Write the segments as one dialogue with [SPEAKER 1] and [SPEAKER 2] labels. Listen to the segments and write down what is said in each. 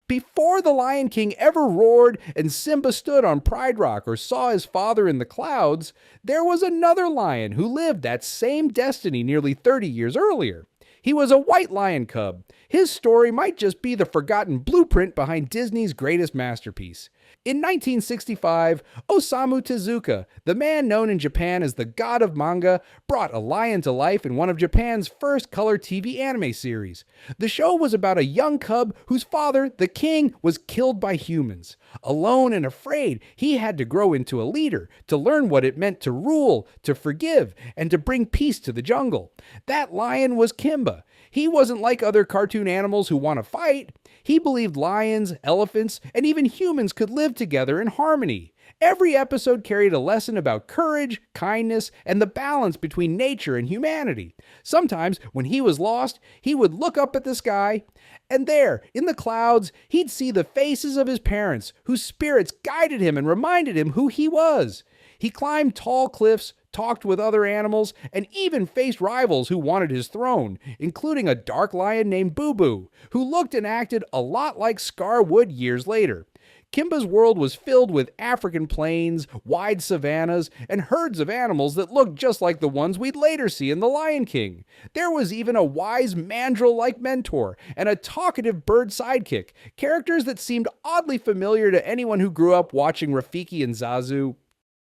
[SPEAKER 1] Before the Lion King ever roared and Simba stood on Pride Rock or saw his father in the clouds, there was another lion who lived that same destiny nearly 30 years earlier. He was a white lion cub. His story might just be the forgotten blueprint behind Disney's greatest masterpiece. In 1965, Osamu Tezuka, the man known in Japan as the god of manga, brought a lion to life in one of Japan's first color TV anime series. The show was about a young cub whose father, the king, was killed by humans. Alone and afraid, he had to grow into a leader, to learn what it meant to rule, to forgive, and to bring peace to the jungle. That lion was Kimba. He wasn't like other cartoon animals who want to fight. He believed lions, elephants, and even humans could live together in harmony. Every episode carried a lesson about courage, kindness, and the balance between nature and humanity. Sometimes, when he was lost, he would look up at the sky, and there, in the clouds, he'd see the faces of his parents, whose spirits guided him and reminded him who he was. He climbed tall cliffs, talked with other animals, and even faced rivals who wanted his throne, including a dark lion named Boo Boo, who looked and acted a lot like Scar would years later. Kimba's world was filled with African plains, wide savannas, and herds of animals that looked just like the ones we'd later see in The Lion King. There was even a wise mandrill-like mentor and a talkative bird sidekick, characters that seemed oddly familiar to anyone who grew up watching Rafiki and Zazu.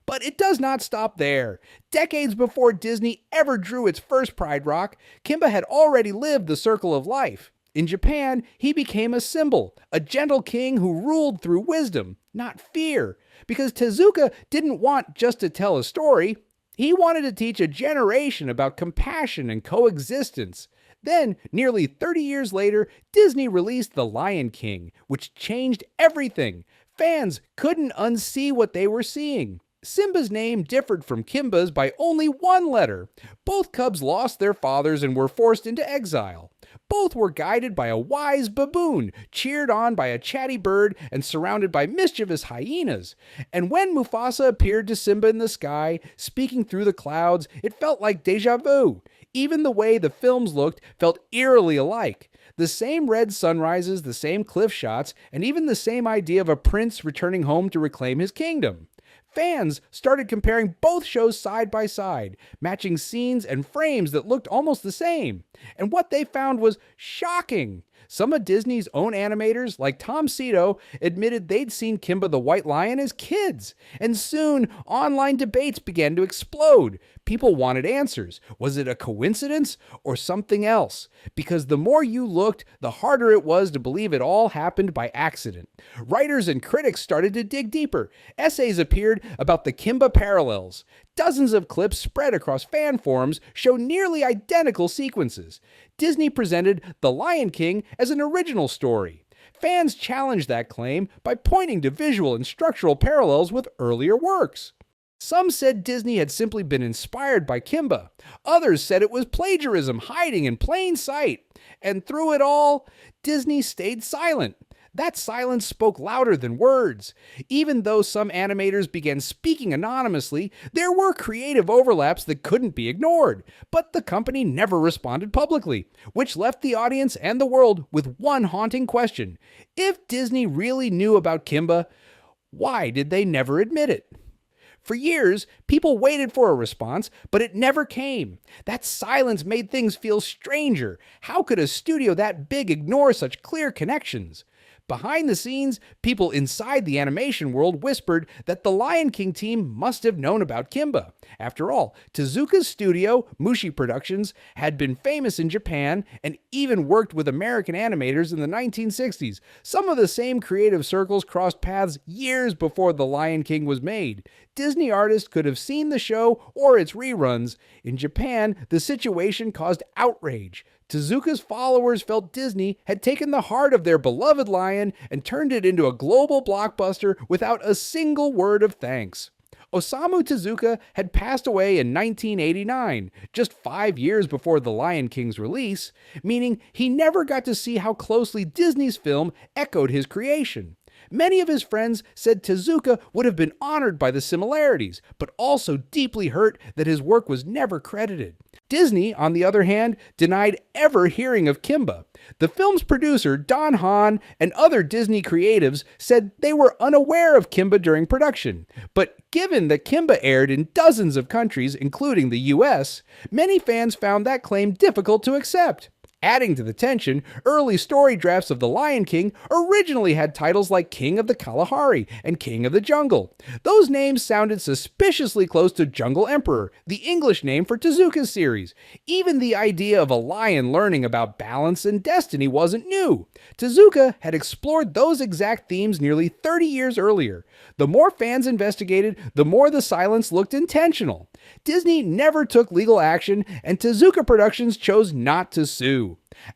[SPEAKER 1] But it does not stop there. Decades before Disney ever drew its first Pride Rock, Kimba had already lived the circle of life. In Japan, he became a symbol, a gentle king who ruled through wisdom, not fear. Because Tezuka didn't want just to tell a story, he wanted to teach a generation about compassion and coexistence. Then, nearly 30 years later, Disney released The Lion King, which changed everything. Fans couldn't unsee what they were seeing. Simba's name differed from Kimba's by only one letter. Both cubs lost their fathers and were forced into exile. Both were guided by a wise baboon, cheered on by a chatty bird, and surrounded by mischievous hyenas. And when Mufasa appeared to Simba in the sky, speaking through the clouds, it felt like déjà vu. Even the way the films looked felt eerily alike. The same red sunrises, the same cliff shots, and even the same idea of a prince returning home to reclaim his kingdom. Fans started comparing both shows side by side, matching scenes and frames that looked almost the same. And what they found was shocking. Some of Disney's own animators, like Tom Cito, admitted they'd seen Kimba the White Lion as kids. And soon, online debates began to explode. People wanted answers. Was it a coincidence or something else? Because the more you looked, the harder it was to believe it all happened by accident. Writers and critics started to dig deeper. Essays appeared about the Kimba parallels. Dozens of clips spread across fan forums show nearly identical sequences. Disney presented The Lion King as an original story. Fans challenged that claim by pointing to visual and structural parallels with earlier works. Some said Disney had simply been inspired by Kimba. Others said it was plagiarism hiding in plain sight. And through it all, Disney stayed silent. That silence spoke louder than words. Even though some animators began speaking anonymously, there were creative overlaps that couldn't be ignored. But the company never responded publicly, which left the audience and the world with one haunting question. If Disney really knew about Kimba, why did they never admit it? For years, people waited for a response, but it never came. That silence made things feel stranger. How could a studio that big ignore such clear connections? Behind the scenes, people inside the animation world whispered that the Lion King team must have known about Kimba. After all, Tezuka's studio, Mushi Productions, had been famous in Japan and even worked with American animators in the 1960s. Some of the same creative circles crossed paths years before The Lion King was made. Disney artists could have seen the show or its reruns. In Japan, the situation caused outrage. Tezuka's followers felt Disney had taken the heart of their beloved lion and turned it into a global blockbuster without a single word of thanks. Osamu Tezuka had passed away in 1989, just 5 years before The Lion King's release, meaning he never got to see how closely Disney's film echoed his creation. Many of his friends said Tezuka would have been honored by the similarities, but also deeply hurt that his work was never credited. Disney, on the other hand, denied ever hearing of Kimba. The film's producer, Don Hahn, and other Disney creatives said they were unaware of Kimba during production. But given that Kimba aired in dozens of countries, including the US, many fans found that claim difficult to accept. Adding to the tension, early story drafts of The Lion King originally had titles like King of the Kalahari and King of the Jungle. Those names sounded suspiciously close to Jungle Emperor, the English name for Tezuka's series. Even the idea of a lion learning about balance and destiny wasn't new. Tezuka had explored those exact themes nearly 30 years earlier. The more fans investigated, the more the silence looked intentional. Disney never took legal action, and Tezuka Productions chose not to sue.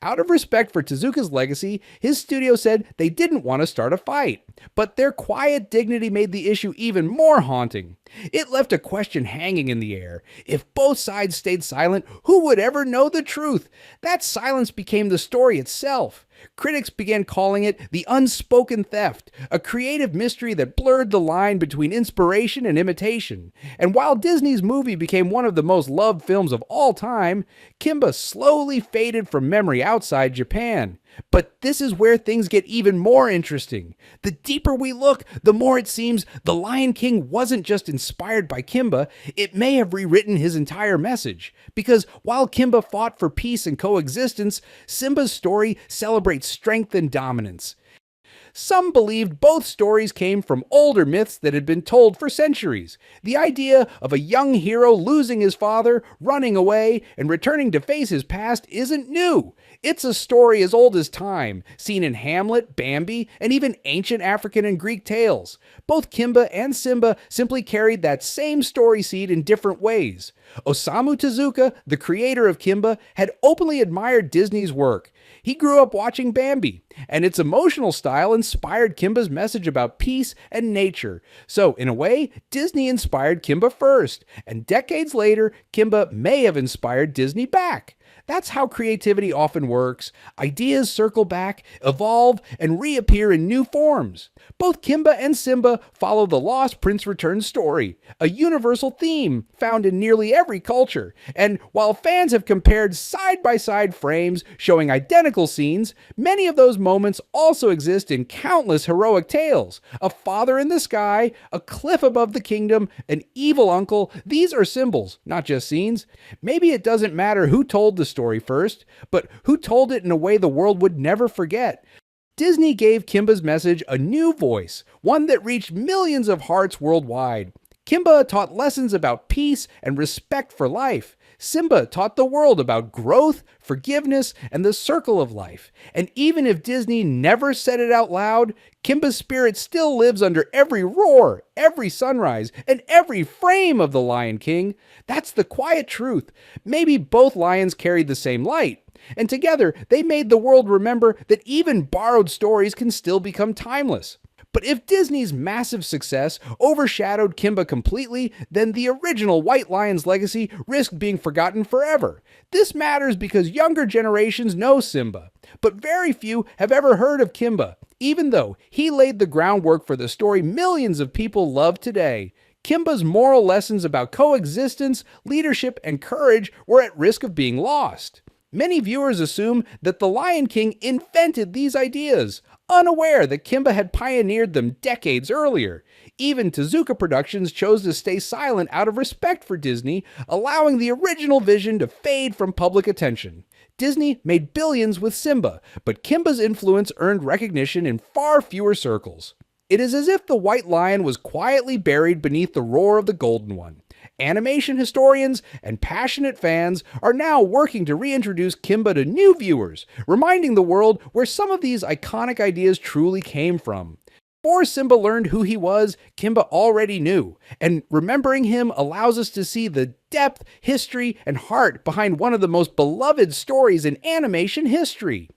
[SPEAKER 1] Out of respect for Tezuka's legacy, his studio said they didn't want to start a fight. But their quiet dignity made the issue even more haunting. It left a question hanging in the air. If both sides stayed silent, who would ever know the truth? That silence became the story itself. Critics began calling it the unspoken theft, a creative mystery that blurred the line between inspiration and imitation. And while Disney's movie became one of the most loved films of all time, Kimba slowly faded from memory outside Japan. But this is where things get even more interesting. The deeper we look, the more it seems The Lion King wasn't just inspired by Kimba, it may have rewritten his entire message. Because while Kimba fought for peace and coexistence, Simba's story celebrates strength and dominance. Some believed both stories came from older myths that had been told for centuries. The idea of a young hero losing his father, running away, and returning to face his past isn't new. It's a story as old as time, seen in Hamlet, Bambi, and even ancient African and Greek tales. Both Kimba and Simba simply carried that same story seed in different ways. Osamu Tezuka, the creator of Kimba, had openly admired Disney's work. He grew up watching Bambi, and its emotional style inspired Kimba's message about peace and nature. So, in a way, Disney inspired Kimba first, and decades later, Kimba may have inspired Disney back. That's how creativity often works. Ideas circle back, evolve, and reappear in new forms. Both Kimba and Simba follow the Lost Prince Returns story, a universal theme found in nearly every culture. And while fans have compared side-by-side frames showing identical scenes, many of those moments also exist in countless heroic tales. A father in the sky, a cliff above the kingdom, an evil uncle. These are symbols, not just scenes. Maybe it doesn't matter who told the story first, but who told it in a way the world would never forget. Disney gave Kimba's message a new voice, one that reached millions of hearts worldwide. Kimba taught lessons about peace and respect for life. Simba taught the world about growth, forgiveness, and the circle of life. And even if Disney never said it out loud, Kimba's spirit still lives under every roar, every sunrise, and every frame of The Lion King. That's the quiet truth. Maybe both lions carried the same light. And together, they made the world remember that even borrowed stories can still become timeless. But if Disney's massive success overshadowed Kimba completely, then the original White Lion's legacy risked being forgotten forever. This matters because younger generations know Simba, but very few have ever heard of Kimba, even though he laid the groundwork for the story millions of people love today. Kimba's moral lessons about coexistence, leadership, and courage were at risk of being lost. Many viewers assume that The Lion King invented these ideas, unaware that Kimba had pioneered them decades earlier. Even Tezuka Productions chose to stay silent out of respect for Disney, allowing the original vision to fade from public attention. Disney made billions with Simba, but Kimba's influence earned recognition in far fewer circles. It is as if the White Lion was quietly buried beneath the roar of the Golden One. Animation historians and passionate fans are now working to reintroduce Kimba to new viewers, reminding the world where some of these iconic ideas truly came from. Before Simba learned who he was, Kimba already knew, and remembering him allows us to see the depth, history, and heart behind one of the most beloved stories in animation history.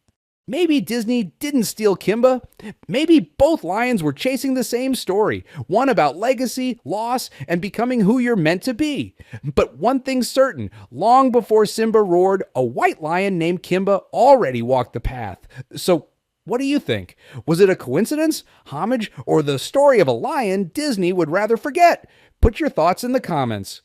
[SPEAKER 1] Maybe Disney didn't steal Kimba. Maybe both lions were chasing the same story, one about legacy, loss, and becoming who you're meant to be. But one thing's certain, long before Simba roared, a white lion named Kimba already walked the path. So What do you think? Was it a coincidence, homage, or the story of a lion Disney would rather forget? Put your thoughts in the comments.